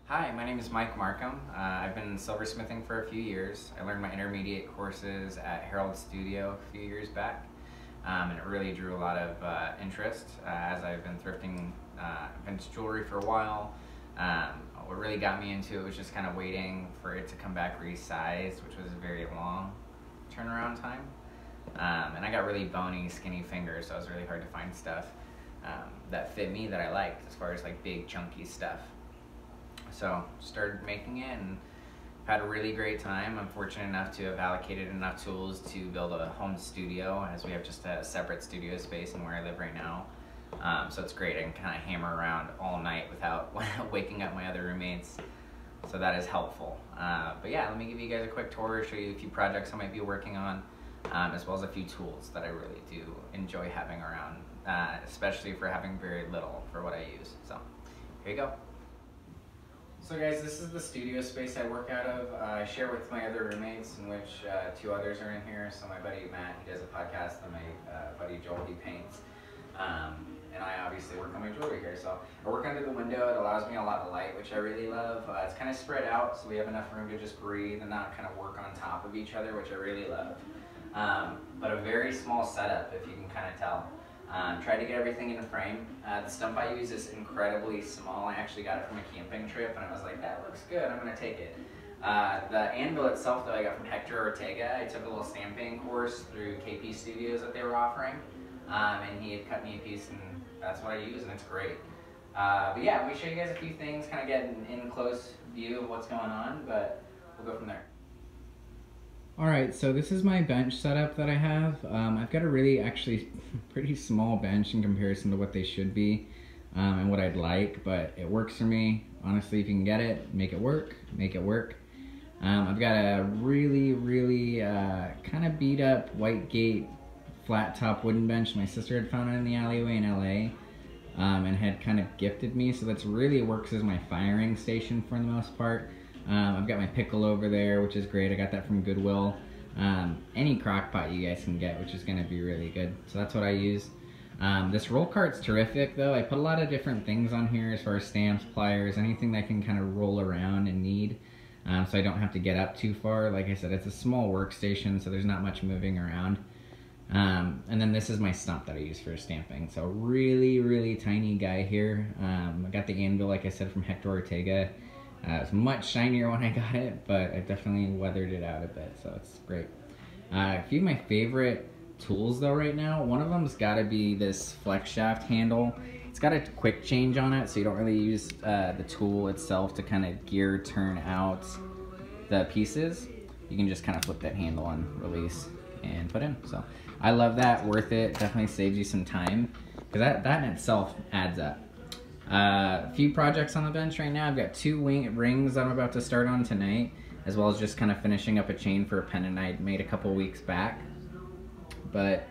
Hi, my name is Mike Markham. I've been silversmithing for a few years. I learned my intermediate courses at Herald Studio a few years back, and it really drew a lot of interest as I've been thrifting vintage jewelry for a while. What really got me into it was just kind of waiting for it to come back resized, which was a very long turnaround time. And I got really bony, skinny fingers, so it was really hard to find stuff that fit me that I liked, as far as like big, chunky stuff. So started making it and had a really great time. I'm fortunate enough to have allocated enough tools to build a home studio, as we have just a separate studio space in where I live right now. So it's great. I can kind of hammer around all night without waking up my other roommates. So that is helpful. But yeah, let me give you guys a quick tour, show you a few projects I might be working on, as well as a few tools that I really do enjoy having around, especially for having very little for what I use. So here you go. So guys, this is the studio space I work out of. I share with my other roommates, in which two others are in here. So my buddy Matt, he does a podcast, and my buddy Joel, he paints. And I obviously work on my jewelry here. So I work under the window. It allows me a lot of light, which I really love. It's kind of spread out, so we have enough room to just breathe and not kind of work on top of each other, which I really love. But a very small setup, if you can kind of tell. Tried to get everything in the frame. The stump I use is incredibly small. I actually got it from a camping trip, and I was like, that looks good, I'm going to take it. The anvil itself, though, I got from Hector Ortega. I took a little stamping course through KP Studios that they were offering, and he had cut me a piece, and that's what I use, and it's great. But yeah, let me show you guys a few things, kind of get an in-close view of what's going on, but we'll go from there. Alright, so this is my bench setup that I have. I've got a really actually pretty small bench in comparison to what they should be and what I'd like, but it works for me. Honestly, if you can get it, make it work, make it work. I've got a really kind of beat up white gate flat top wooden bench my sister had found it in the alleyway in LA and had kind of gifted me, so that's really works as my firing station for the most part. I've got my pickle over there, which is great. I got that from Goodwill. Any crock pot you guys can get, which is going to be really good. So that's what I use. This roll cart's terrific, though. I put a lot of different things on here as far as stamps, pliers, anything that I can kind of roll around and need, so I don't have to get up too far. Like I said, it's a small workstation, so there's not much moving around. And then this is my stump that I use for stamping. So really tiny guy here. I got the anvil, like I said, from Hector Ortega. It's much shinier when I got it, but I definitely weathered it out a bit, so it's great. A few of my favorite tools though right now, one of them's gotta be this flex shaft handle. It's got a quick change on it, so you don't really use the tool itself to kind of gear turn out the pieces. You can just kind of flip that handle and release and put in. So I love that, worth it, definitely saves you some time, because that in itself adds up. A few projects on the bench right now. I've got two rings I'm about to start on tonight, as well as just kind of finishing up a chain for a pendant I made a couple weeks back. But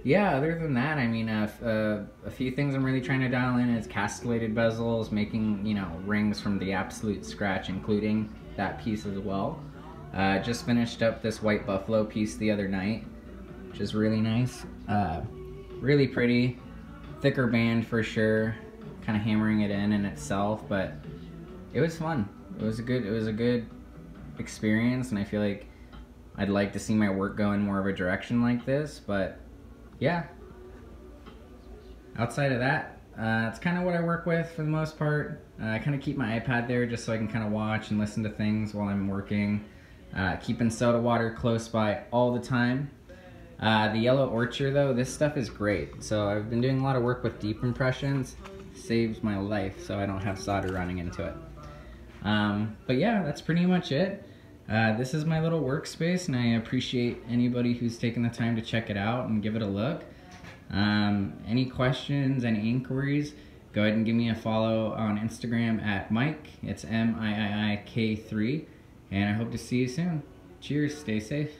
yeah, other than that, I mean, a few things I'm really trying to dial in is castellated bezels, making, you know, rings from the absolute scratch, including that piece as well. Just finished up this white buffalo piece the other night, which is really nice. Really pretty, thicker band for sure. Kind of hammering it in itself, but it was fun. It was a good experience, and I feel like I'd like to see my work go in more of a direction like this. But yeah, outside of that, it's kind of what I work with for the most part. I kind of keep my iPad there just so I can kind of watch and listen to things while I'm working. Keeping soda water close by all the time. The yellow Ochre though, this stuff is great. So I've been doing a lot of work with deep impressions. Saves my life so I don't have solder running into it. But yeah, that's pretty much it. This is my little workspace, and I appreciate anybody who's taken the time to check it out and give it a look. Any questions, any inquiries, go ahead and give me a follow on Instagram at Miiik. It's Miiik3, and I hope to see you soon. Cheers, stay safe.